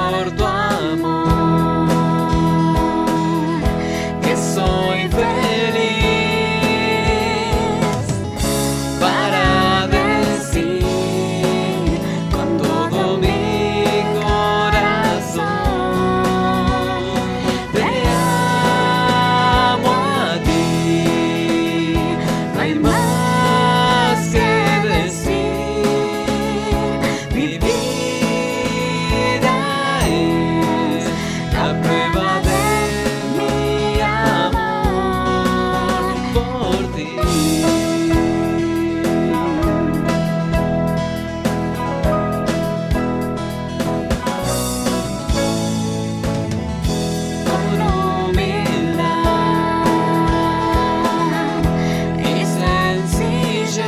por tu amor, que soy feliz para decir con todo mi corazón, te amo a ti, no hay más que decir, mi vida es la prueba de mi amor por ti. Con humildad y sencillez,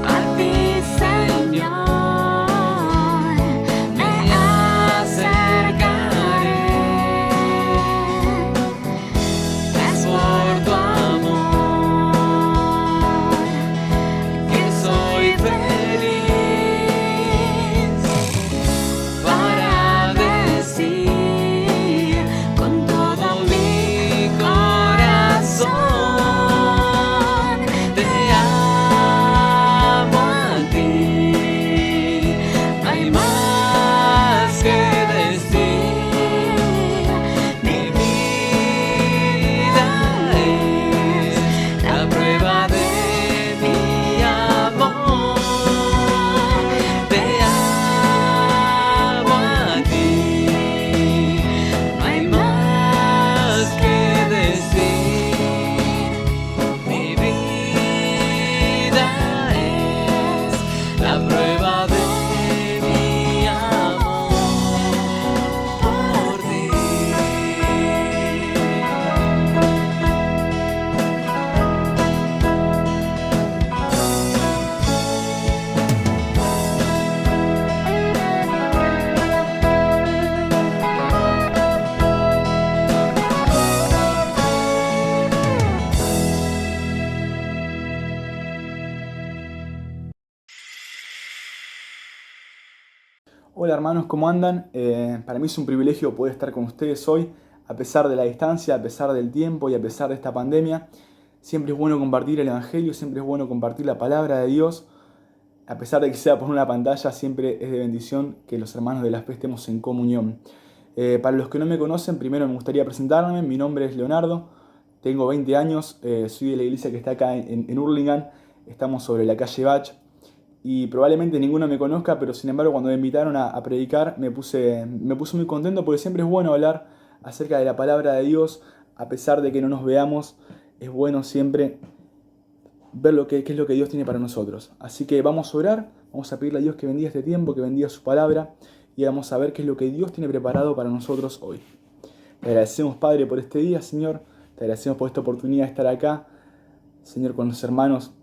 a ti, Señor, me acercaré. Es por tu amor que soy feliz para decir con todo mi corazón, te amo a ti, no hay más que decir, mi vida es la prueba de mi amor, te amo a ti, no hay más que decir, mi vida es la prueba de mi amor por ti. Hola hermanos, ¿cómo andan? Para mí es un privilegio poder estar con ustedes hoy, a pesar de la distancia, a pesar del tiempo y a pesar de esta pandemia. Siempre es bueno compartir el Evangelio, siempre es bueno compartir la palabra de Dios. A pesar de que sea por una pantalla, siempre es de bendición que los hermanos de la fe estemos en comunión. Para los que no me conocen, primero me gustaría presentarme. Mi nombre es Leonardo, tengo 20 años, soy de la iglesia que está acá en Hurlingham. Estamos sobre la calle Bach. Y probablemente ninguno me conozca, pero sin embargo cuando me invitaron a predicar me puse muy contento porque siempre es bueno hablar acerca de la palabra de Dios, a pesar de que no nos veamos, es bueno siempre ver qué es lo que Dios tiene para nosotros. Así que vamos a orar, vamos a pedirle a Dios que bendiga este tiempo, que bendiga su palabra y vamos a ver qué es lo que Dios tiene preparado para nosotros hoy. Te agradecemos, Padre, por este día, Señor, te agradecemos por esta oportunidad de estar acá, Señor, con los hermanos,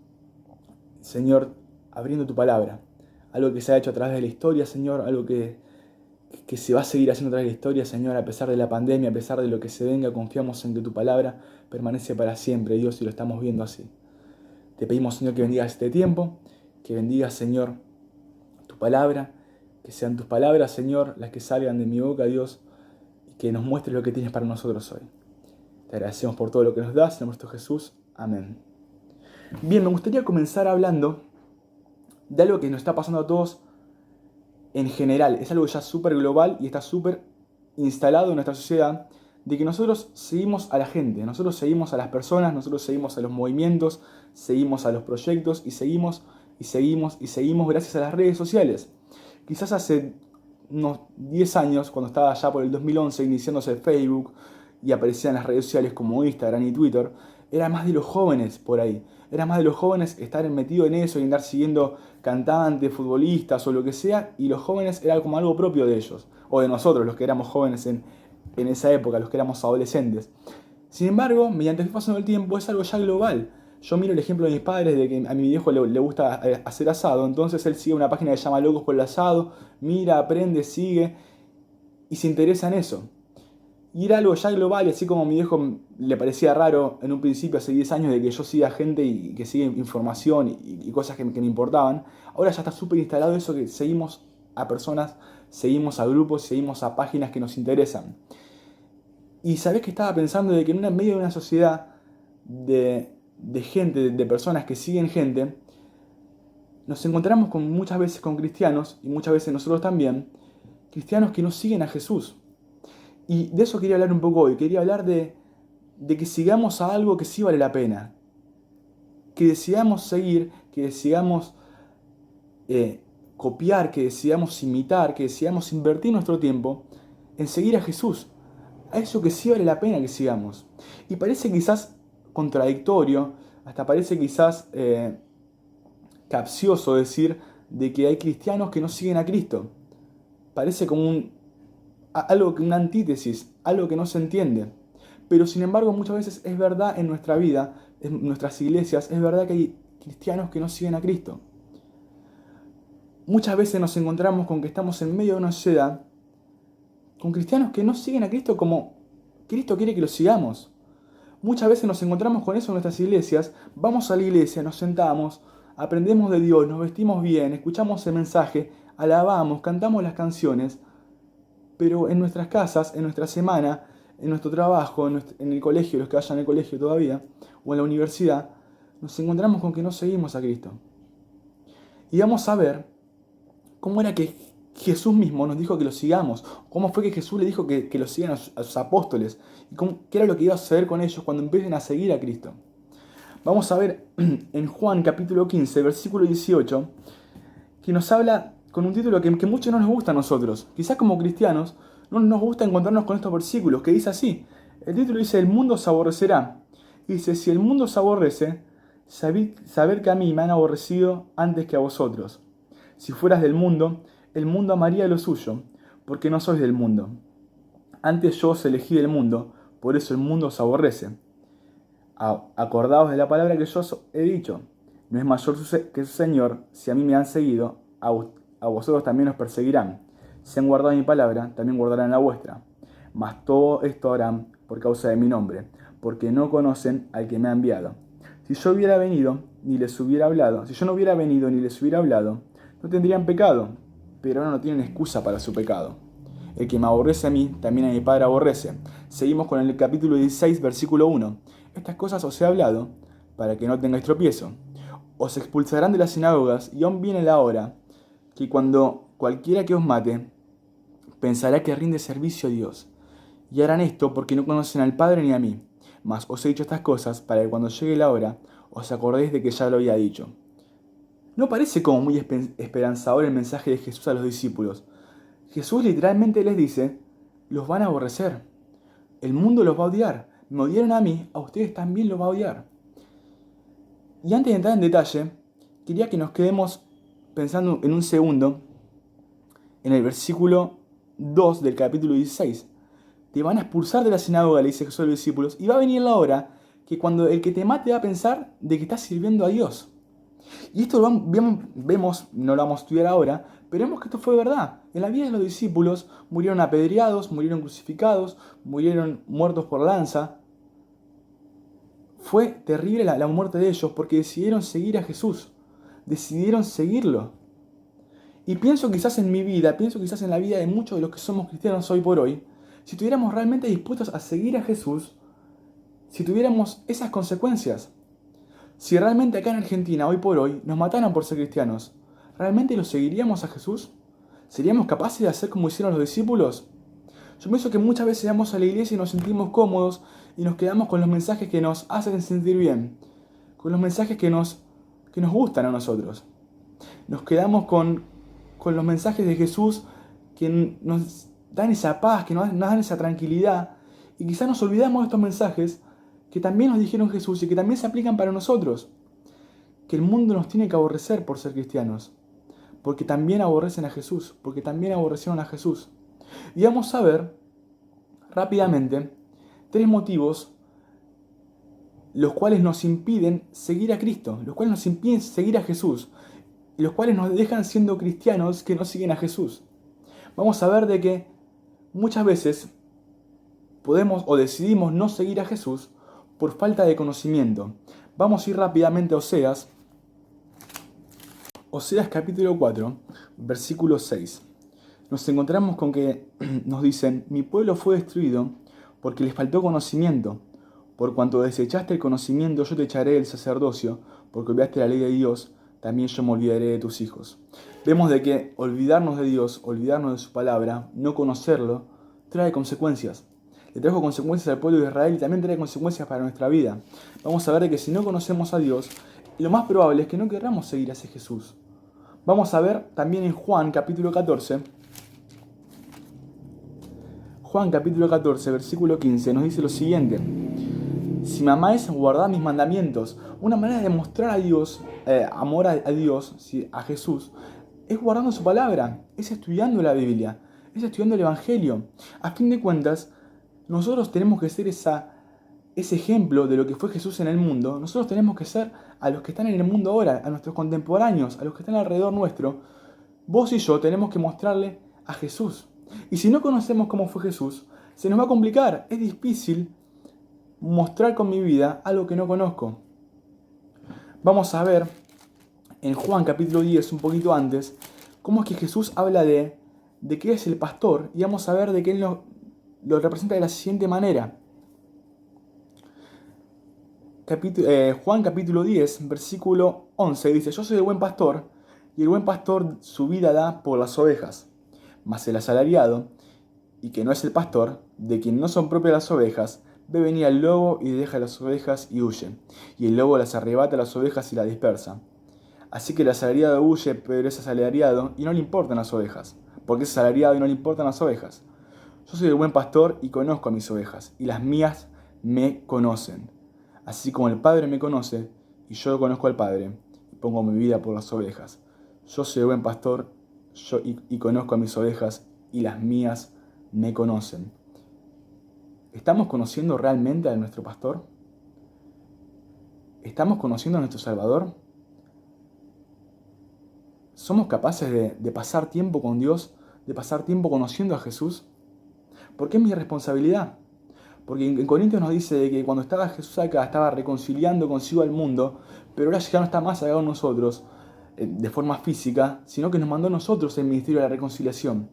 Señor, abriendo tu palabra, algo que se ha hecho a través de la historia, Señor, algo que se va a seguir haciendo a través de la historia, Señor, a pesar de la pandemia, a pesar de lo que se venga, confiamos en que tu palabra permanece para siempre, Dios, y lo estamos viendo así. Te pedimos, Señor, que bendigas este tiempo, que bendigas, Señor, tu palabra, que sean tus palabras, Señor, las que salgan de mi boca, Dios, y que nos muestres lo que tienes para nosotros hoy. Te agradecemos por todo lo que nos das, en nuestro Jesús. Amén. Bien, me gustaría comenzar hablando de algo que nos está pasando a todos en general. Es algo ya súper global y está súper instalado en nuestra sociedad, de que nosotros seguimos a la gente, nosotros seguimos a las personas, nosotros seguimos a los movimientos, seguimos a los proyectos y seguimos gracias a las redes sociales. Quizás hace unos 10 años, cuando estaba ya por el 2011 iniciándose Facebook y aparecían las redes sociales como Instagram y Twitter, era más de los jóvenes por ahí. Era más de los jóvenes estar metido en eso y andar siguiendo cantantes, futbolistas o lo que sea, y los jóvenes era como algo propio de ellos, o de nosotros, los que éramos jóvenes en esa época, los que éramos adolescentes. Sin embargo, mediante el paso del tiempo es algo ya global. Yo miro el ejemplo de mis padres, de que a mi viejo le gusta hacer asado, entonces él sigue una página que se llama Locos por el Asado, mira, aprende, sigue y se interesa en eso. Y era algo ya global, y así como a mi viejo le parecía raro en un principio, hace 10 años, de que yo siga gente y que siga información y cosas que me importaban, ahora ya está súper instalado eso, que seguimos a personas, seguimos a grupos, seguimos a páginas que nos interesan. Y sabés que estaba pensando de que en medio de una sociedad de gente, de personas que siguen gente, nos encontramos muchas veces con cristianos, y muchas veces nosotros también, cristianos que no siguen a Jesús. Y de eso quería hablar un poco hoy. Quería hablar de que sigamos a algo que sí vale la pena. Que decidamos seguir, que decidamos copiar, que decidamos imitar, que decidamos invertir nuestro tiempo en seguir a Jesús. A eso que sí vale la pena que sigamos. Y parece quizás contradictorio, hasta parece quizás capcioso decir de que hay cristianos que no siguen a Cristo. Parece como algo que una antítesis, algo que no se entiende. Pero sin embargo muchas veces es verdad en nuestra vida, en nuestras iglesias, es verdad que hay cristianos que no siguen a Cristo. Muchas veces nos encontramos con que estamos en medio de una sociedad con cristianos que no siguen a Cristo como Cristo quiere que lo sigamos. Muchas veces nos encontramos con eso en nuestras iglesias, vamos a la iglesia, nos sentamos, aprendemos de Dios, nos vestimos bien, escuchamos el mensaje, alabamos, cantamos las canciones, pero en nuestras casas, en nuestra semana, en nuestro trabajo, en el colegio, los que vayan al colegio todavía, o en la universidad, nos encontramos con que no seguimos a Cristo. Y vamos a ver cómo era que Jesús mismo nos dijo que lo sigamos, cómo fue que Jesús le dijo que lo sigan a sus apóstoles, y qué era lo que iba a suceder con ellos cuando empiecen a seguir a Cristo. Vamos a ver en Juan capítulo 15, versículo 18, que nos habla con un título que mucho no nos gusta a nosotros. Quizás como cristianos no nos gusta encontrarnos con estos versículos, que dice así. El título dice, el mundo se aborrecerá. Y dice, si el mundo se aborrece, sabed que a mí me han aborrecido antes que a vosotros. Si fueras del mundo, el mundo amaría lo suyo, porque no sois del mundo. Antes yo os elegí del mundo, por eso el mundo os aborrece. Acordaos de la palabra que yo os he dicho. No es mayor que su Señor, si a mí me han seguido, a vosotros también os perseguirán. Si han guardado mi palabra, también guardarán la vuestra. Mas todo esto harán por causa de mi nombre, porque no conocen al que me ha enviado. Si yo no hubiera venido ni les hubiera hablado, no tendrían pecado, pero ahora no tienen excusa para su pecado. El que me aborrece a mí, también a mi Padre aborrece. Seguimos con el capítulo 16, versículo 1. Estas cosas os he hablado, para que no tengáis tropiezo. Os expulsarán de las sinagogas, y aún viene la hora, que cuando cualquiera que os mate, pensará que rinde servicio a Dios. Y harán esto porque no conocen al Padre ni a mí. Mas os he dicho estas cosas, para que cuando llegue la hora, os acordéis de que ya lo había dicho. ¿No parece como muy esperanzador el mensaje de Jesús a los discípulos? Jesús literalmente les dice, los van a aborrecer. El mundo los va a odiar. Me odiaron a mí, a ustedes también los va a odiar. Y antes de entrar en detalle, quería que nos quedemos pensando en un segundo en el versículo 2 del capítulo 16. Te van a expulsar de la sinagoga, le dice Jesús a los discípulos, y va a venir la hora que cuando el que te mate va a pensar de que estás sirviendo a Dios. Y esto vemos, no lo vamos a estudiar ahora, pero vemos que esto fue verdad. En la vida de los discípulos murieron apedreados, murieron crucificados, murieron muertos por lanza. Fue terrible la muerte de ellos porque decidieron seguir a Jesús, decidieron seguirlo. Y pienso quizás en mi vida, pienso quizás en la vida de muchos de los que somos cristianos hoy por hoy, si estuviéramos realmente dispuestos a seguir a Jesús, si tuviéramos esas consecuencias. Si realmente acá en Argentina, hoy por hoy, nos mataran por ser cristianos, ¿realmente lo seguiríamos a Jesús? ¿Seríamos capaces de hacer como hicieron los discípulos? Yo pienso que muchas veces vamos a la iglesia y nos sentimos cómodos y nos quedamos con los mensajes que nos hacen sentir bien, con los mensajes que nos gustan a nosotros. Nos quedamos con los mensajes de Jesús que nos dan esa paz, que nos dan esa tranquilidad, y quizás nos olvidamos de estos mensajes que también nos dijeron Jesús y que también se aplican para nosotros. Que el mundo nos tiene que aborrecer por ser cristianos, porque también aborrecen a Jesús, porque también aborrecieron a Jesús. Y vamos a ver rápidamente 3 motivos los cuales nos impiden seguir a Cristo, los cuales nos impiden seguir a Jesús, y los cuales nos dejan siendo cristianos que no siguen a Jesús. Vamos a ver de que muchas veces podemos o decidimos no seguir a Jesús por falta de conocimiento. Vamos a ir rápidamente a Oseas capítulo 4, versículo 6. Nos encontramos con que nos dicen: mi pueblo fue destruido porque les faltó conocimiento. Por cuanto desechaste el conocimiento, yo te echaré del sacerdocio, porque olvidaste la ley de Dios, también yo me olvidaré de tus hijos. Vemos de que olvidarnos de Dios, olvidarnos de su palabra, no conocerlo, trae consecuencias. Le trajo consecuencias al pueblo de Israel y también trae consecuencias para nuestra vida. Vamos a ver de que si no conocemos a Dios, lo más probable es que no querramos seguir a ese Jesús. Vamos a ver también en Juan capítulo 14. Juan capítulo 14, versículo 15 nos dice lo siguiente: si me amáis, guardad mis mandamientos. Una manera de mostrar a Dios, amor a Dios, a Jesús, es guardando su palabra, es estudiando la Biblia, es estudiando el Evangelio. A fin de cuentas, nosotros tenemos que ser ese ejemplo de lo que fue Jesús en el mundo. Nosotros tenemos que ser a los que están en el mundo ahora, a nuestros contemporáneos, a los que están alrededor nuestro. Vos y yo tenemos que mostrarle a Jesús. Y si no conocemos cómo fue Jesús, se nos va a complicar. Es difícil mostrar con mi vida algo que no conozco. Vamos a ver en Juan capítulo 10, un poquito antes, cómo es que Jesús habla de que es el pastor, y vamos a ver de que Él lo representa de la siguiente manera. Juan capítulo 10, versículo 11, dice: yo soy el buen pastor, y el buen pastor su vida da por las ovejas. Mas el asalariado, y que no es el pastor, de quien no son propias las ovejas, ve venir al lobo y deja las ovejas y huye. Y el lobo las arrebata las ovejas y las dispersa. Así que el asalariado huye, pero es asalariado y no le importan las ovejas, porque es asalariado y no le importan las ovejas. Yo soy el buen pastor y conozco a mis ovejas, y las mías me conocen. Así como el Padre me conoce, y yo conozco al Padre, y pongo mi vida por las ovejas. Yo soy el buen pastor y conozco a mis ovejas, y las mías me conocen. ¿Estamos conociendo realmente a nuestro pastor? ¿Estamos conociendo a nuestro Salvador? ¿Somos capaces de pasar tiempo con Dios, de pasar tiempo conociendo a Jesús? Porque es mi responsabilidad. Porque en Corintios nos dice de que cuando estaba Jesús acá, estaba reconciliando consigo al mundo, pero ahora ya no está más acá con nosotros, de forma física, sino que nos mandó a nosotros el ministerio de la reconciliación.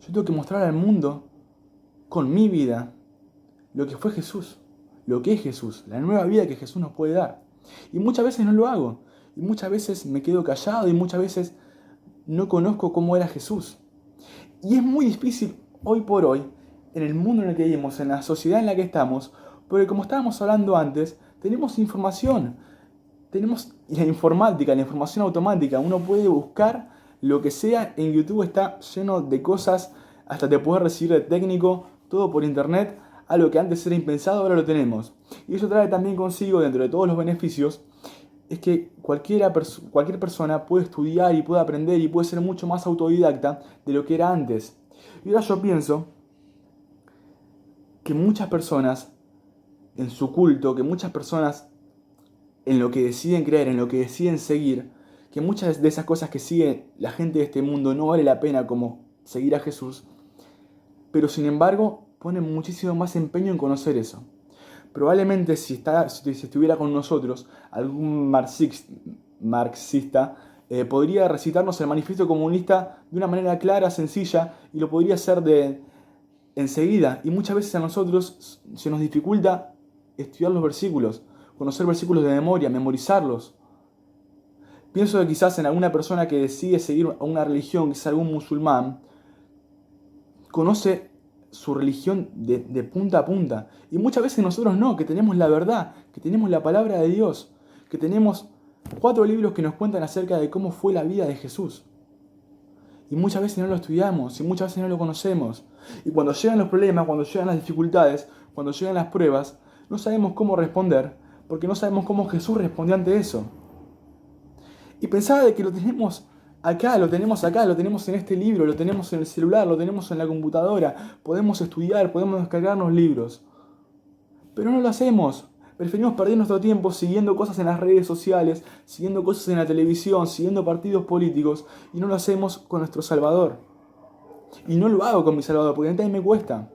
Yo tengo que mostrar al mundo, con mi vida, lo que fue Jesús, lo que es Jesús, la nueva vida que Jesús nos puede dar. Y muchas veces no lo hago, y muchas veces me quedo callado, y muchas veces no conozco cómo era Jesús. Y es muy difícil hoy por hoy, en el mundo en el que vivimos, en la sociedad en la que estamos, porque como estábamos hablando antes, tenemos información, tenemos la informática, la información automática, uno puede buscar lo que sea, en YouTube está lleno de cosas, hasta te puedes recibir de técnico, todo por internet, algo que antes era impensado, ahora lo tenemos. Y eso trae también consigo, dentro de todos los beneficios, es que cualquier persona puede estudiar y puede aprender y puede ser mucho más autodidacta de lo que era antes. Y ahora yo pienso que muchas personas en su culto, que muchas personas en lo que deciden creer, en lo que deciden seguir, que muchas de esas cosas que sigue la gente de este mundo no vale la pena como seguir a Jesús, pero sin embargo ponen muchísimo más empeño en conocer eso. Probablemente si estuviera con nosotros algún marxista, podría recitarnos el manifiesto comunista de una manera clara, sencilla, y lo podría hacer enseguida. Y muchas veces a nosotros se nos dificulta estudiar los versículos, conocer versículos de memoria, memorizarlos. Pienso que quizás en alguna persona que decide seguir a una religión, quizás algún musulmán, conoce su religión de punta a punta. Y muchas veces nosotros no, que tenemos la verdad, que tenemos la palabra de Dios, que tenemos 4 libros que nos cuentan acerca de cómo fue la vida de Jesús. Y muchas veces no lo estudiamos, y muchas veces no lo conocemos. Y cuando llegan los problemas, cuando llegan las dificultades, cuando llegan las pruebas, no sabemos cómo responder, porque no sabemos cómo Jesús respondió ante eso. Y pensaba de que lo tenemos acá, lo tenemos en este libro, lo tenemos en el celular, lo tenemos en la computadora, podemos estudiar, podemos descargarnos libros. Pero no lo hacemos. Preferimos perder nuestro tiempo siguiendo cosas en las redes sociales, siguiendo cosas en la televisión, siguiendo partidos políticos, y no lo hacemos con nuestro Salvador. Y no lo hago con mi Salvador, porque a mí también me cuesta.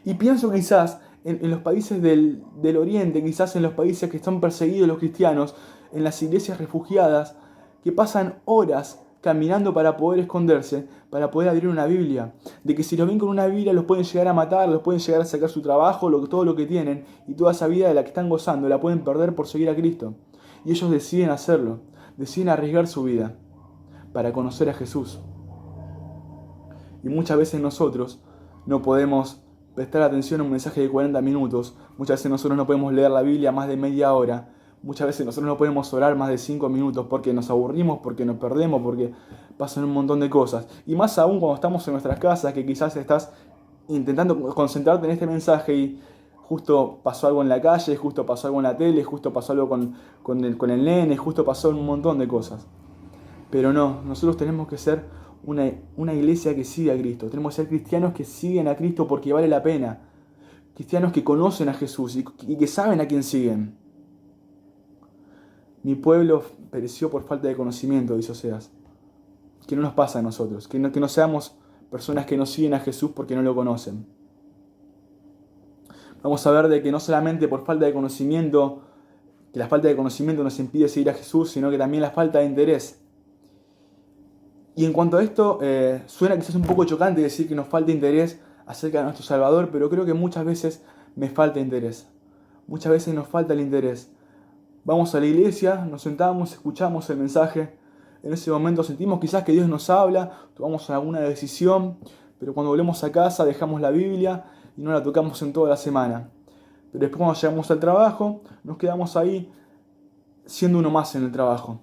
Y pienso quizás en los países del Oriente, quizás en los países que están perseguidos los cristianos, en las iglesias refugiadas, que pasan horas caminando para poder esconderse, para poder abrir una Biblia, de que si los ven con una Biblia los pueden llegar a matar, los pueden llegar a sacar su trabajo, todo lo que tienen, y toda esa vida de la que están gozando la pueden perder por seguir a Cristo. Y ellos deciden hacerlo, deciden arriesgar su vida para conocer a Jesús. Y muchas veces nosotros no podemos prestar atención a un mensaje de 40 minutos, muchas veces nosotros no podemos leer la Biblia más de media hora, muchas veces nosotros no podemos orar más de 5 minutos porque nos aburrimos, porque nos perdemos, porque pasan un montón de cosas. Y más aún cuando estamos en nuestras casas, que quizás estás intentando concentrarte en este mensaje y justo pasó algo en la calle, justo pasó algo en la tele, justo pasó algo con el nene, justo pasó un montón de cosas. Pero no, nosotros tenemos que ser una iglesia que sigue a Cristo. Tenemos que ser cristianos que siguen a Cristo porque vale la pena. Cristianos que conocen a Jesús y que saben a quién siguen. Mi pueblo pereció por falta de conocimiento, dice Oseas. Que no nos pasa a nosotros. Que no seamos personas que no siguen a Jesús porque no lo conocen. Vamos a ver de que no solamente por falta de conocimiento, que la falta de conocimiento nos impide seguir a Jesús, sino que también la falta de interés. Y en cuanto a esto, suena quizás un poco chocante decir que nos falta interés acerca de nuestro Salvador, pero creo que muchas veces me falta interés. Muchas veces nos falta el interés. Vamos a la iglesia, nos sentamos, escuchamos el mensaje. En ese momento sentimos quizás que Dios nos habla, tomamos alguna decisión, pero cuando volvemos a casa dejamos la Biblia y no la tocamos en toda la semana. Pero después cuando llegamos al trabajo, nos quedamos ahí siendo uno más en el trabajo.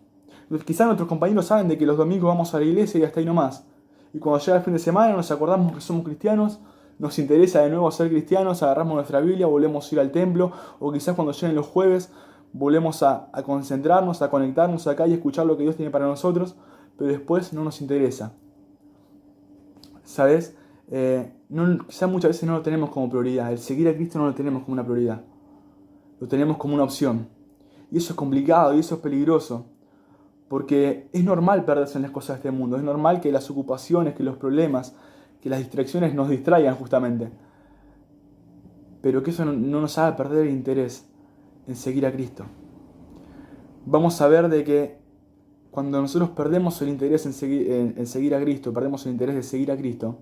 Quizás nuestros compañeros saben de que los domingos vamos a la iglesia y hasta ahí nomás. Y cuando llega el fin de semana nos acordamos que somos cristianos, nos interesa de nuevo ser cristianos, agarramos nuestra Biblia, volvemos a ir al templo, o quizás cuando lleguen los jueves volvemos a concentrarnos, a conectarnos acá y escuchar lo que Dios tiene para nosotros, pero después no nos interesa. ¿Sabes? Quizás muchas veces no lo tenemos como prioridad. El seguir a Cristo no lo tenemos como una prioridad. Lo tenemos como una opción. Y eso es complicado y eso es peligroso. Porque es normal perderse en las cosas de este mundo. Es normal que las ocupaciones, que los problemas, que las distracciones nos distraigan justamente. Pero que eso no nos haga perder el interés en seguir a Cristo. Vamos a ver de que cuando nosotros perdemos el interés en seguir a Cristo, perdemos el interés de seguir a Cristo,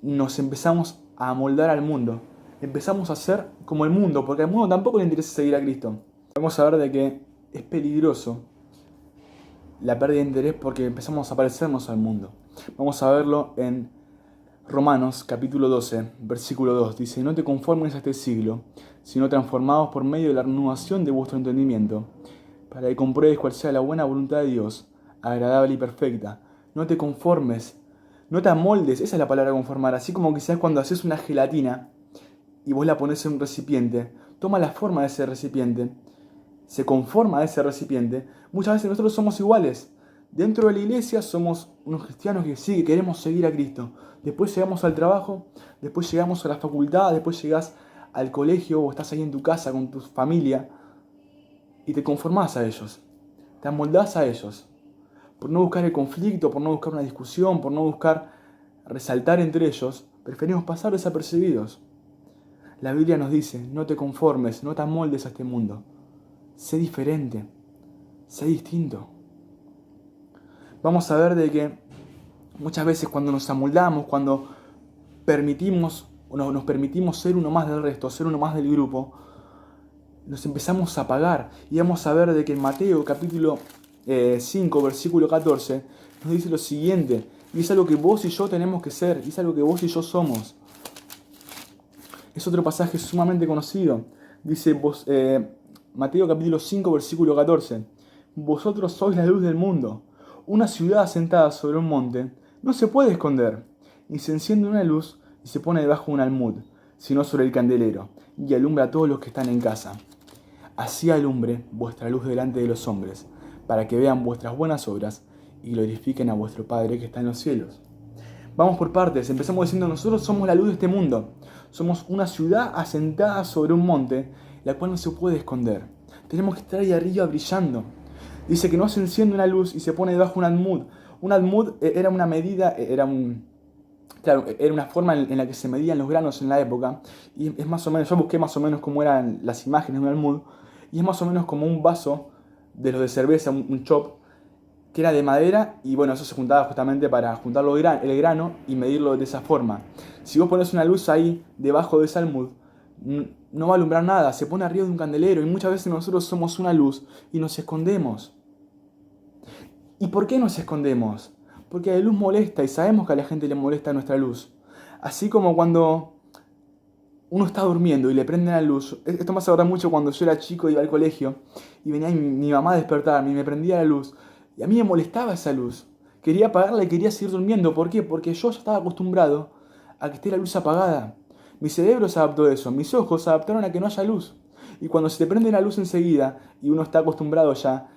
nos empezamos a amoldar al mundo. Empezamos a ser como el mundo, porque al mundo tampoco le interesa seguir a Cristo. Vamos a ver de que es peligroso la pérdida de interés porque empezamos a parecernos al mundo. Vamos a verlo en Romanos capítulo 12, versículo 2. Dice: no te conformes a este siglo, sino transformados por medio de la renovación de vuestro entendimiento, para que compruebes cuál sea la buena voluntad de Dios, agradable y perfecta. No te conformes, no te amoldes, esa es la palabra conformar. Así como quizás cuando haces una gelatina y vos la pones en un recipiente, toma la forma de ese recipiente, se conforma a ese recipiente. Muchas veces nosotros somos iguales. Dentro de la iglesia somos unos cristianos que queremos seguir a Cristo. Después llegamos al trabajo, después llegamos a la facultad, después llegás al colegio o estás ahí en tu casa con tu familia y te conformás a ellos. Te amoldás a ellos. Por no buscar el conflicto, por no buscar una discusión, por no buscar resaltar entre ellos, preferimos pasar desapercibidos. La Biblia nos dice: no te conformes, no te amoldes a este mundo. Sé diferente, sé distinto. Vamos a ver de que muchas veces cuando nos amoldamos, cuando nos permitimos ser uno más del resto, ser uno más del grupo, nos empezamos a apagar. Y vamos a ver de que en Mateo capítulo 5, versículo 14, nos dice lo siguiente, y es algo que vos y yo tenemos que ser, y es algo que vos y yo somos. Es otro pasaje sumamente conocido. Dice Mateo capítulo 5, versículo 14, vosotros sois la luz del mundo. Una ciudad asentada sobre un monte no se puede esconder, ni se enciende una luz y se pone debajo de un almud, sino sobre el candelero, y alumbra a todos los que están en casa. Así alumbre vuestra luz delante de los hombres, para que vean vuestras buenas obras y glorifiquen a vuestro Padre que está en los cielos. Vamos por partes. Empezamos diciendo: nosotros somos la luz de este mundo. Somos una ciudad asentada sobre un monte, la cual no se puede esconder. Tenemos que estar ahí arriba brillando. Dice que no se enciende una luz y se pone debajo un almud. Un almud era una medida, era una forma en la que se medían los granos en la época. Y es más o menos, yo busqué más o menos cómo eran las imágenes de un almud. Y es más o menos como un vaso de los de cerveza, un chop, que era de madera y bueno, eso se juntaba justamente para juntar el grano y medirlo de esa forma. Si vos pones una luz ahí debajo de ese almud, no va a alumbrar nada, se pone arriba de un candelero y muchas veces nosotros somos una luz y nos escondemos. ¿Y por qué nos escondemos? Porque la luz molesta y sabemos que a la gente le molesta nuestra luz. Así como cuando uno está durmiendo y le prenden la luz. Esto me hace acordar mucho cuando yo era chico y iba al colegio y venía mi mamá a despertarme y me prendía la luz. Y a mí me molestaba esa luz. Quería apagarla y quería seguir durmiendo. ¿Por qué? Porque yo ya estaba acostumbrado a que esté la luz apagada. Mi cerebro se adaptó a eso. Mis ojos se adaptaron a que no haya luz. Y cuando se te prende la luz enseguida y uno está acostumbrado ya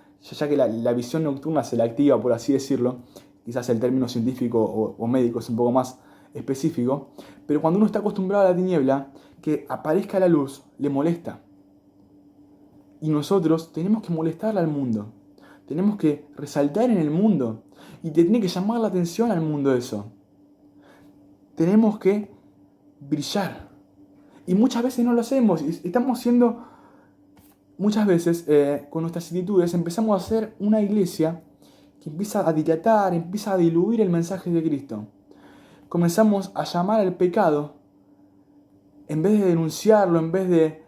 que la visión nocturna se la activa, por así decirlo, quizás el término científico o médico es un poco más específico, pero cuando uno está acostumbrado a la tiniebla, que aparezca la luz le molesta. Y nosotros tenemos que molestarle al mundo. Tenemos que resaltar en el mundo. Y te tiene que llamar la atención al mundo eso. Tenemos que brillar. Y muchas veces no lo hacemos. Estamos siendo, muchas veces, con nuestras actitudes, empezamos a hacer una iglesia que empieza a dilatar, empieza a diluir el mensaje de Cristo. Comenzamos a llamar al pecado, en vez de denunciarlo, en vez de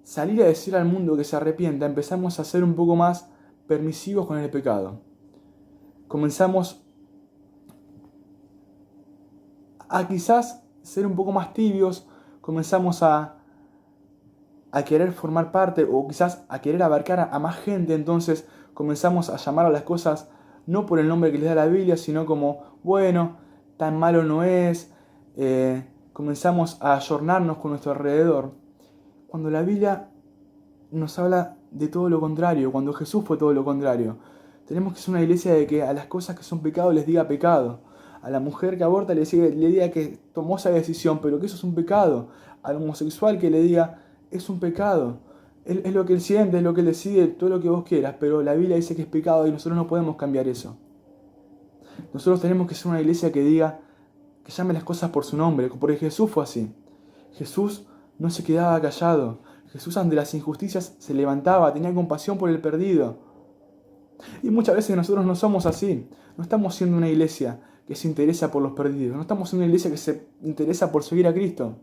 salir a decir al mundo que se arrepienta, empezamos a ser un poco más permisivos con el pecado. Comenzamos a quizás ser un poco más tibios, comenzamos a querer formar parte o quizás a querer abarcar a más gente, entonces comenzamos a llamar a las cosas no por el nombre que les da la Biblia, sino como, bueno, tan malo no es, comenzamos a ayornarnos con nuestro alrededor, cuando la Biblia nos habla de todo lo contrario, cuando Jesús fue todo lo contrario. Tenemos que ser una iglesia de que a las cosas que son pecado les diga pecado. A la mujer que aborta le diga que tomó esa decisión, pero que eso es un pecado. Al homosexual que le diga, es un pecado. Es lo que él siente, es lo que él decide, todo lo que vos quieras, pero la Biblia dice que es pecado y nosotros no podemos cambiar eso. Nosotros tenemos que ser una iglesia que diga, que llame las cosas por su nombre, porque Jesús fue así. Jesús no se quedaba callado. Jesús ante las injusticias se levantaba, tenía compasión por el perdido. Y muchas veces nosotros no somos así. No estamos siendo una iglesia que se interesa por los perdidos. No estamos siendo una iglesia que se interesa por seguir a Cristo.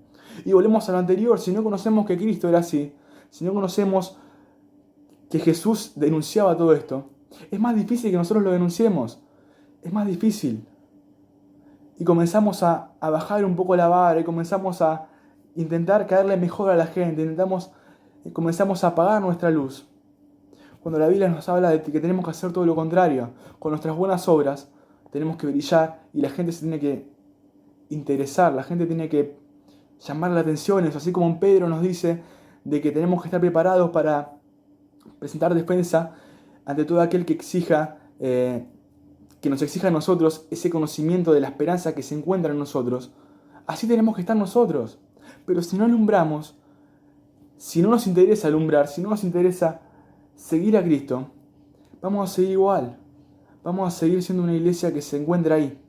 Y volvemos a lo anterior. Si no conocemos que Cristo era así, si no conocemos que Jesús denunciaba todo esto, es más difícil que nosotros lo denunciemos. Es más difícil. Y comenzamos a bajar un poco la vara y comenzamos a intentar caerle mejor a la gente. Comenzamos a apagar nuestra luz. Cuando la Biblia nos habla de que tenemos que hacer todo lo contrario, con nuestras buenas obras tenemos que brillar y la gente se tiene que interesar, la gente tiene que llamar la atención, eso, así como en Pedro nos dice de que tenemos que estar preparados para presentar defensa ante todo aquel que nos exija a nosotros ese conocimiento de la esperanza que se encuentra en nosotros. Así tenemos que estar nosotros. Pero si no alumbramos, si no nos interesa alumbrar, si no nos interesa seguir a Cristo, vamos a seguir igual. Vamos a seguir siendo una iglesia que se encuentra ahí,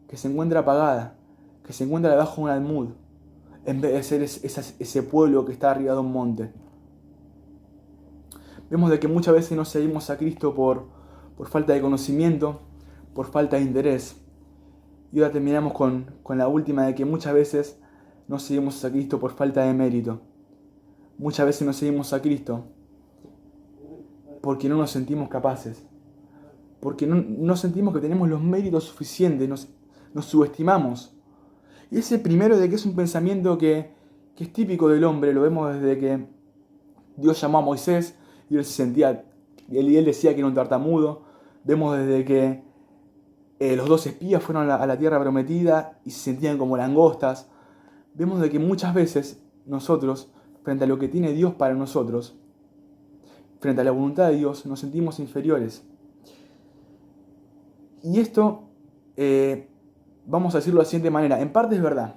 que se encuentra apagada, que se encuentra debajo de un almud, en vez de ser ese pueblo que está arriba de un monte. Vemos de que muchas veces no seguimos a Cristo por falta de conocimiento, por falta de interés. Y ahora terminamos con la última, de que muchas veces no seguimos a Cristo por falta de mérito. Muchas veces no seguimos a Cristo porque no nos sentimos capaces, porque no sentimos que tenemos los méritos suficientes, nos subestimamos. Y ese primero de que es un pensamiento que es típico del hombre, lo vemos desde que Dios llamó a Moisés y él decía que era un tartamudo. Vemos desde que los 2 espías fueron a la tierra prometida y se sentían como langostas. Vemos de que muchas veces nosotros, frente a lo que tiene Dios para nosotros, frente a la voluntad de Dios, nos sentimos inferiores. Y esto, vamos a decirlo de la siguiente manera, en parte es verdad.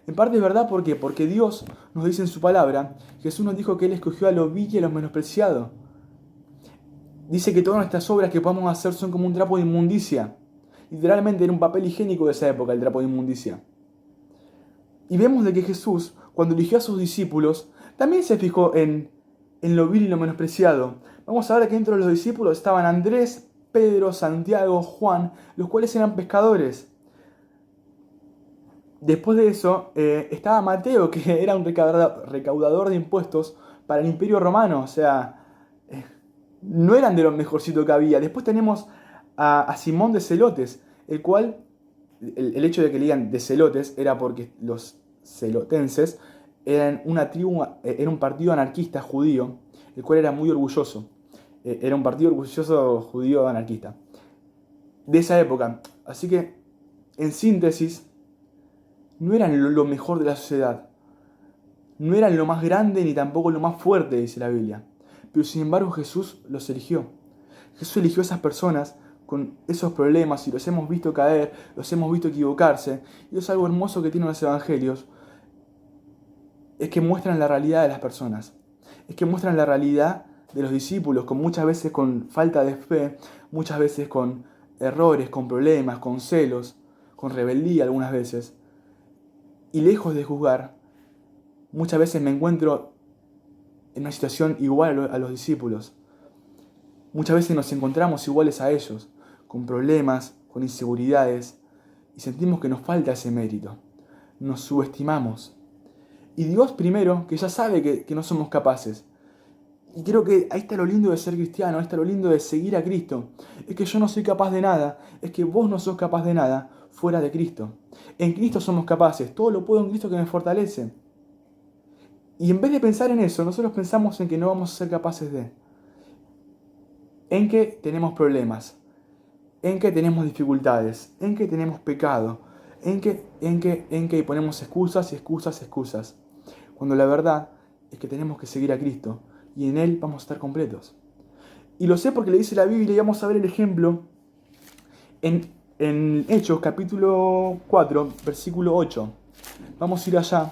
En parte es verdad, ¿por qué? Porque Dios nos dice en su palabra, Jesús nos dijo que Él escogió a lo vil y a lo menospreciado. Dice que todas nuestras obras que podamos hacer son como un trapo de inmundicia. Literalmente era un papel higiénico de esa época, el trapo de inmundicia. Y vemos de que Jesús, cuando eligió a sus discípulos, también se fijó en lo vil y lo menospreciado. Vamos a ver que dentro de los discípulos estaban Andrés, Pedro, Santiago, Juan, los cuales eran pescadores. Después de eso estaba Mateo, que era un recaudador de impuestos para el Imperio Romano, o sea, no eran de lo mejorcito que había. Después tenemos a Simón de Celotes, el cual, el hecho de que le digan de Celotes era porque los celotenses eran una tribu, era un partido anarquista judío, el cual era muy orgulloso. Era un partido orgulloso judío anarquista de esa época. Así que, en síntesis, no eran lo mejor de la sociedad. No eran lo más grande ni tampoco lo más fuerte, dice la Biblia. Pero sin embargo Jesús los eligió. Jesús eligió a esas personas con esos problemas y los hemos visto caer, los hemos visto equivocarse. Y eso es algo hermoso que tienen los evangelios. Es que muestran la realidad de las personas. Es que muestran la realidad de los discípulos, muchas veces con falta de fe, muchas veces con errores, con problemas, con celos, con rebeldía algunas veces. Y lejos de juzgar, muchas veces me encuentro en una situación igual a los discípulos. Muchas veces nos encontramos iguales a ellos, con problemas, con inseguridades, y sentimos que nos falta ese mérito. Nos subestimamos. Y Dios primero, que ya sabe que no somos capaces. Y creo que ahí está lo lindo de ser cristiano, ahí está lo lindo de seguir a Cristo. Es que yo no soy capaz de nada, es que vos no sos capaz de nada fuera de Cristo. En Cristo somos capaces, todo lo puedo en Cristo que me fortalece. Y en vez de pensar en eso, nosotros pensamos en que no vamos a ser capaces de. En que tenemos problemas, en que tenemos dificultades, en que tenemos pecado, en que ponemos excusas y excusas y excusas. Cuando la verdad es que tenemos que seguir a Cristo y en Él vamos a estar completos. Y lo sé porque le dice la Biblia y vamos a ver el ejemplo en Hechos capítulo 4, versículo 8. Vamos a ir allá.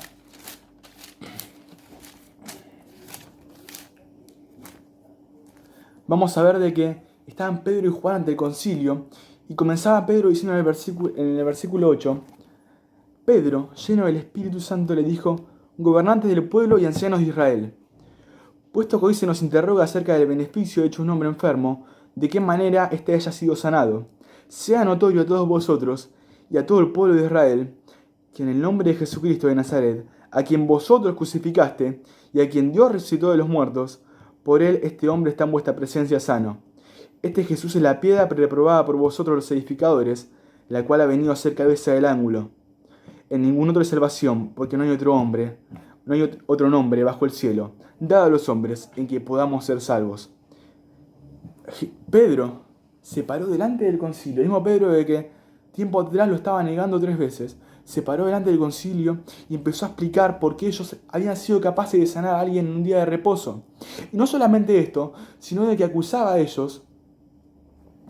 Vamos a ver de que estaban Pedro y Juan ante el concilio y comenzaba Pedro diciendo en el versículo 8, Pedro, lleno del Espíritu Santo, le dijo, gobernantes del pueblo y ancianos de Israel, puesto que hoy se nos interroga acerca del beneficio hecho a un hombre enfermo, de qué manera éste haya sido sanado, sea notorio a todos vosotros y a todo el pueblo de Israel, que en el nombre de Jesucristo de Nazaret, a quien vosotros crucificaste y a quien Dios resucitó de los muertos, por él este hombre está en vuestra presencia sano. Este Jesús es la piedra reprobada por vosotros los edificadores, la cual ha venido a ser cabeza del ángulo. En ningún otro hay salvación, porque no hay otro hombre, no hay otro nombre bajo el cielo, dado a los hombres, en que podamos ser salvos. Pedro se paró delante del concilio, el mismo Pedro de que tiempo atrás lo estaba negando 3 veces, se paró delante del concilio y empezó a explicar por qué ellos habían sido capaces de sanar a alguien en un día de reposo. Y no solamente esto, sino de que acusaba a ellos,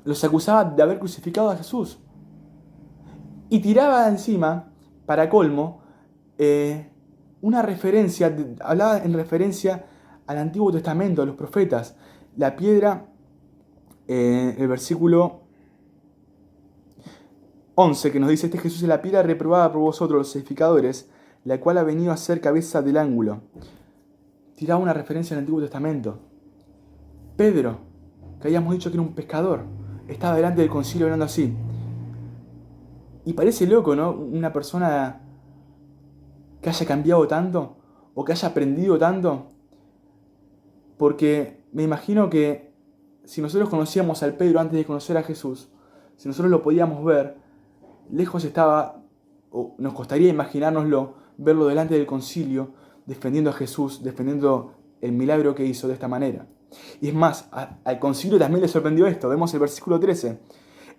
los acusaba de haber crucificado a Jesús. Y tiraba encima, para colmo, una referencia, hablaba en referencia al Antiguo Testamento, a los profetas. La piedra, el versículo 11, que nos dice, este Jesús es la piedra reprobada por vosotros los edificadores, la cual ha venido a ser cabeza del ángulo. Tiraba una referencia al Antiguo Testamento. Pedro, que habíamos dicho que era un pescador, estaba delante del concilio hablando así. Y parece loco, ¿no? Una persona que haya cambiado tanto, o que haya aprendido tanto, porque me imagino que si nosotros conocíamos al Pedro antes de conocer a Jesús, si nosotros lo podíamos ver, lejos estaba, o nos costaría imaginárnoslo, verlo delante del concilio, defendiendo a Jesús, defendiendo el milagro que hizo de esta manera. Y es más, al concilio también le sorprendió esto. Vemos el versículo 13.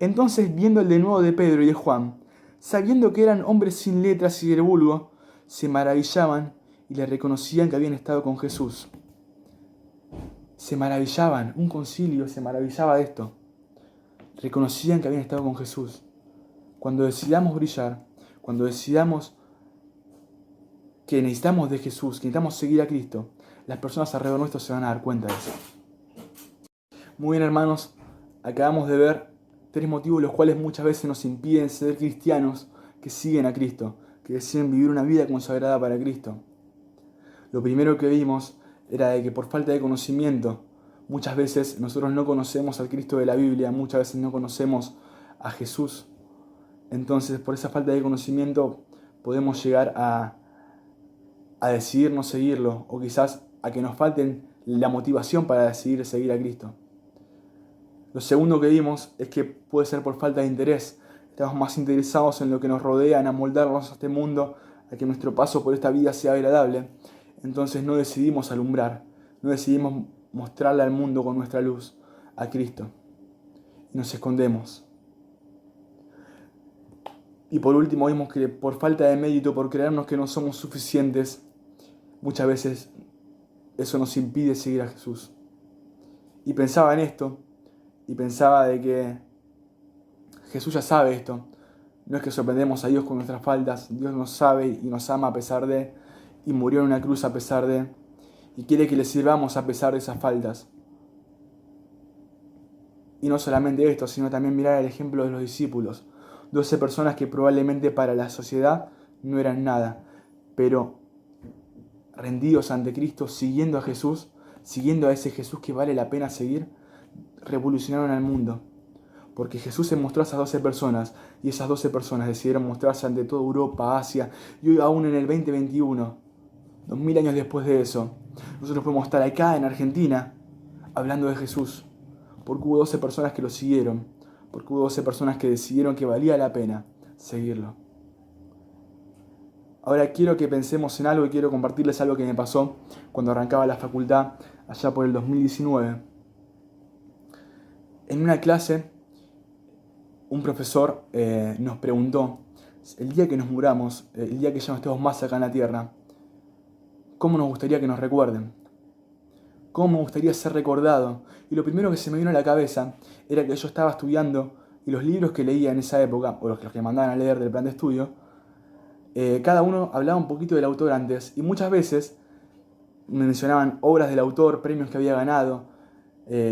Entonces, viendo el denuedo de Pedro y de Juan, sabiendo que eran hombres sin letras y del vulgo, se maravillaban y le reconocían que habían estado con Jesús. Se maravillaban, un concilio se maravillaba de esto. Reconocían que habían estado con Jesús. Cuando decidamos brillar, cuando decidamos que necesitamos de Jesús, que necesitamos seguir a Cristo, las personas alrededor nuestro se van a dar cuenta de eso. Muy bien, hermanos, acabamos de ver 3 motivos los cuales muchas veces nos impiden ser cristianos que siguen a Cristo, que deciden vivir una vida consagrada para Cristo. Lo primero que vimos era de que por falta de conocimiento, Muchas veces nosotros no conocemos al Cristo de la Biblia, muchas veces no conocemos a Jesús. Entonces, por esa falta de conocimiento podemos llegar a decidir no seguirlo, o quizás a que nos falten la motivación para decidir seguir a Cristo. Lo segundo que vimos es que puede ser por falta de interés. Estamos más interesados en lo que nos rodea, en amoldarnos a este mundo, a que nuestro paso por esta vida sea agradable. Entonces no decidimos alumbrar, no decidimos mostrarle al mundo con nuestra luz a Cristo. Y nos escondemos. Y por último vimos que por falta de mérito, por creernos que no somos suficientes, muchas veces eso nos impide seguir a Jesús. Y pensaba en esto, y pensaba de que Jesús ya sabe esto. No es que sorprendemos a Dios con nuestras faltas, Dios nos sabe y nos ama a pesar de, y murió en una cruz a pesar de, y quiere que le sirvamos a pesar de esas faltas. Y no solamente esto, sino también mirar el ejemplo de los discípulos. 12 personas que probablemente para la sociedad no eran nada, pero rendidos ante Cristo, siguiendo a Jesús, siguiendo a ese Jesús que vale la pena seguir, revolucionaron al mundo. Porque Jesús se mostró a esas 12 personas, y esas 12 personas decidieron mostrarse ante toda Europa, Asia, y hoy aún en el 2021, 2000 años después de eso, nosotros podemos estar acá en Argentina hablando de Jesús, porque hubo 12 personas que lo siguieron, porque hubo 12 personas que decidieron que valía la pena seguirlo. Ahora quiero que pensemos en algo y quiero compartirles algo que me pasó cuando arrancaba la facultad allá por el 2019. En una clase, un profesor nos preguntó, el día que nos muramos, el día que ya no estemos más acá en la tierra, ¿cómo nos gustaría que nos recuerden? ¿Cómo me gustaría ser recordado? Y lo primero que se me vino a la cabeza era que yo estaba estudiando y los libros que leía en esa época, o los que me mandaban a leer del plan de estudio, cada uno hablaba un poquito del autor antes, y muchas veces me mencionaban obras del autor, premios que había ganado,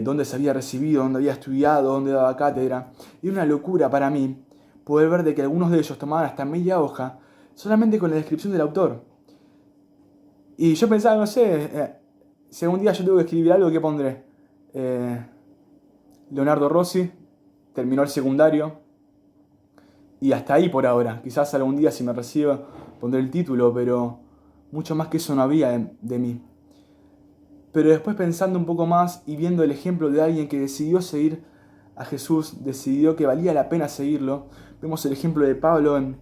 dónde se había recibido, dónde había estudiado, dónde daba cátedra. Y era una locura para mí poder ver de que algunos de ellos tomaban hasta media hoja solamente con la descripción del autor. Y yo pensaba, no sé, si algún día yo tengo que escribir algo, ¿qué pondré? Leonardo Rossi, terminó el secundario, y hasta ahí por ahora. Quizás algún día si me recibo pondré el título, pero mucho más que eso no había de mí. Pero después pensando un poco más y viendo el ejemplo de alguien que decidió seguir a Jesús, decidió que valía la pena seguirlo, vemos el ejemplo de Pablo en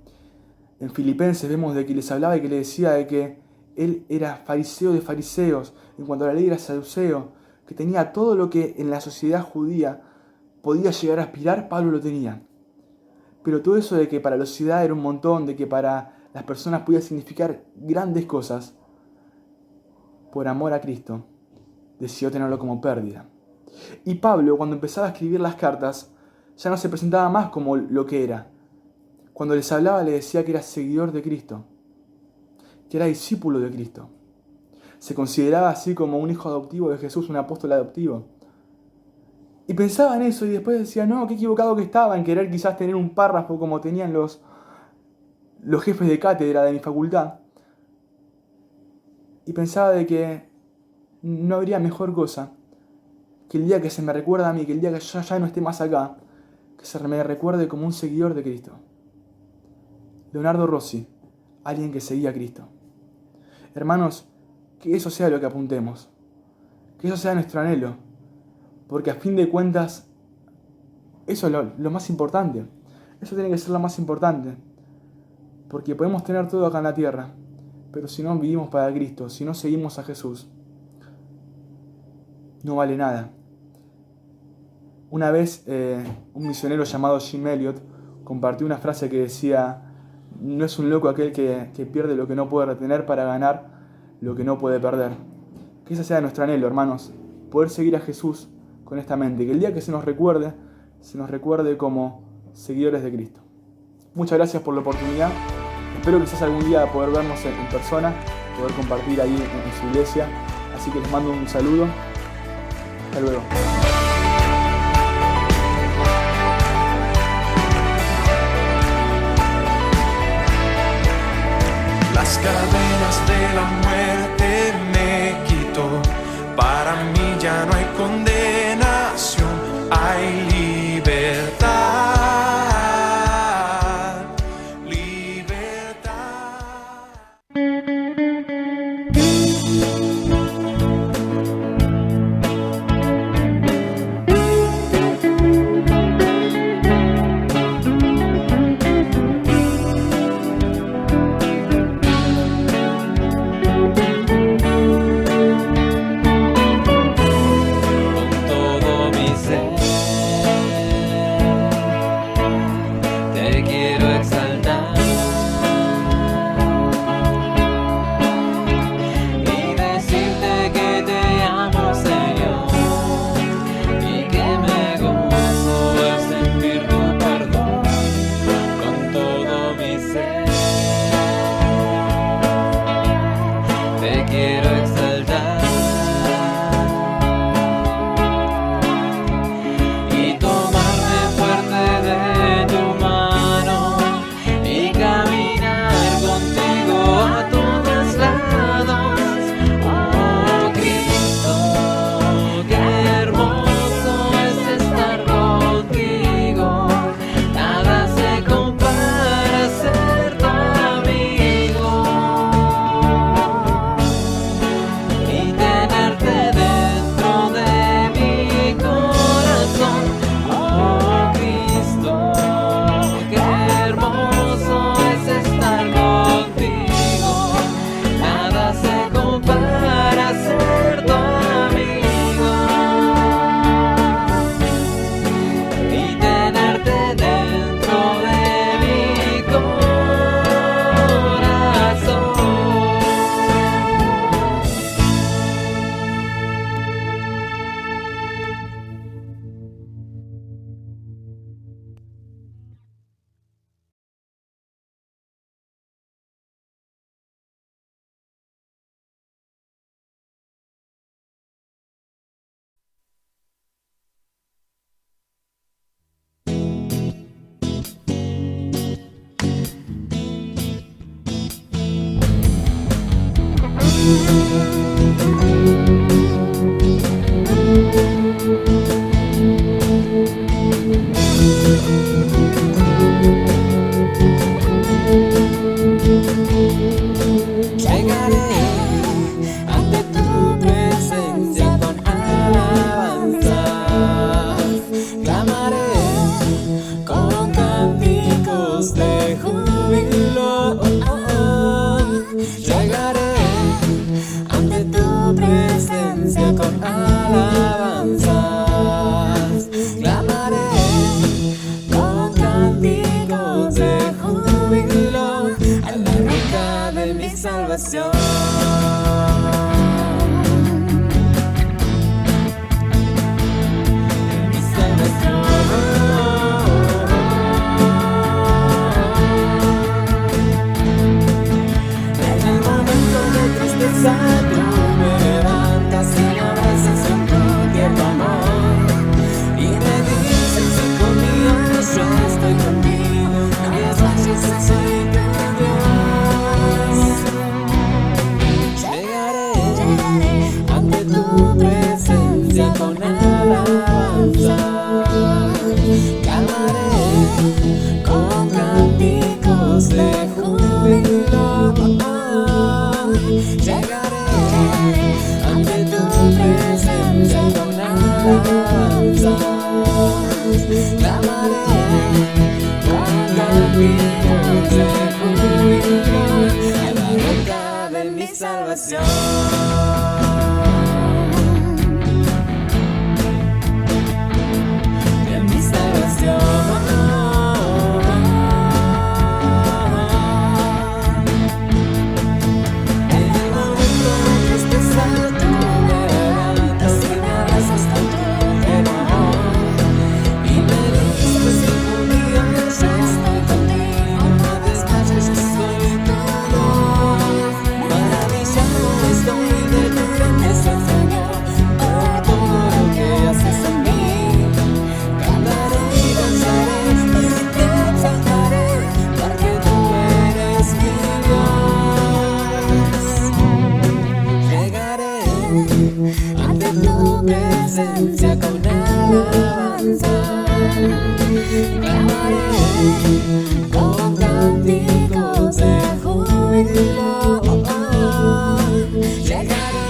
Filipenses, vemos de que les hablaba y que le decía de que él era fariseo de fariseos, en cuanto a la ley era saduceo, que tenía todo lo que en la sociedad judía podía llegar a aspirar, Pablo lo tenía. Pero todo eso de que para la sociedad era un montón, de que para las personas podía significar grandes cosas, por amor a Cristo, decidió tenerlo como pérdida. Y Pablo, cuando empezaba a escribir las cartas, ya no se presentaba más como lo que era. Cuando les hablaba, le decía que era seguidor de Cristo, que era discípulo de Cristo. Se consideraba así como un hijo adoptivo de Jesús, un apóstol adoptivo. Y pensaba en eso y después decía, no, qué equivocado que estaba en querer quizás tener un párrafo como tenían los jefes de cátedra de mi facultad. Y pensaba de que no habría mejor cosa que el día que se me recuerda a mí, que el día que yo ya no esté más acá, que se me recuerde como un seguidor de Cristo. Leonardo Rossi, alguien que seguía a Cristo. Hermanos, que eso sea lo que apuntemos, que eso sea nuestro anhelo, porque a fin de cuentas, eso es lo más importante. Eso tiene que ser lo más importante, porque podemos tener todo acá en la tierra, pero si no vivimos para Cristo, si no seguimos a Jesús, no vale nada. Una vez un misionero llamado Jim Elliot compartió una frase que decía, no es un loco aquel que pierde lo que no puede retener para ganar lo que no puede perder. Que ese sea nuestro anhelo, hermanos, poder seguir a Jesús con esta mente, que el día que se nos recuerde como seguidores de Cristo. Muchas gracias por la oportunidad. Espero quizás algún día poder vernos en persona, poder compartir ahí en su iglesia. Así que les mando un saludo. Hasta luego. Las cadenas de la muerte me quitó, para mí ya no hay condena. hay libertad, libertad. Con todo mi ser te quiero exaltar y decirte que te amo, Señor, y que me gozo al sentir tu perdón. Con todo mi ser te quiero exaltar y tomarme fuerte de tu mano y caminar contigo a todos lados. Oh Cristo, qué hermoso es estar contigo. Nada se compara a ser tu amigo y tenerte dentro de mi corazón. Oh Cristo, qué hermoso es estar contigo. Nada se compara a ser tu amigo y tenerte dentro de mi corazón. Llegaré ante tu presencia con alabanzas, clamaré con cánticos de júbilo. Llegaré ante tu presencia con alabanzas, clamaré con cánticos de júbilo a la roca de mi salvación. De mi salvación. En el momento de tristeza tú me levantas y me abrazas en tu tierno amor y me dices, hijo mío, yo estoy contigo, en las noches soy tu Dios. Llegaré ante tu presencia con alabanza, clamaré con cánticos de júbilo. Llegaré ante tu presencia con alabanza, clamaré con cánticos de júbilo a la roca de mi salvación. De mi salvación. En el momento de tristeza tú me levantas y me abrazas con tu tierno amor y me dices, hijo mío, yo estoy contigo, no desmayes, yo soy tu Dios. Maravillado estoy de júbilo. Llegaré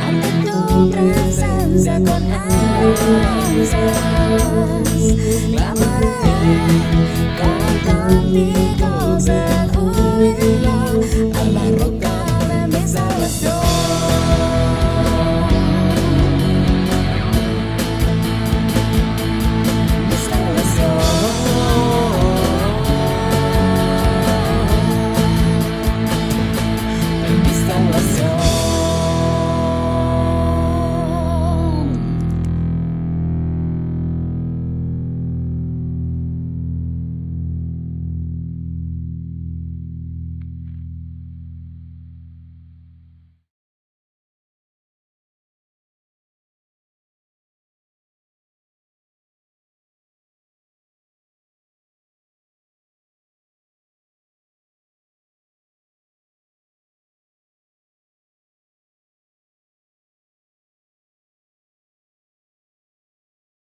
ante tu presencia con alabanzas, clamaré con cánticos de júbilo.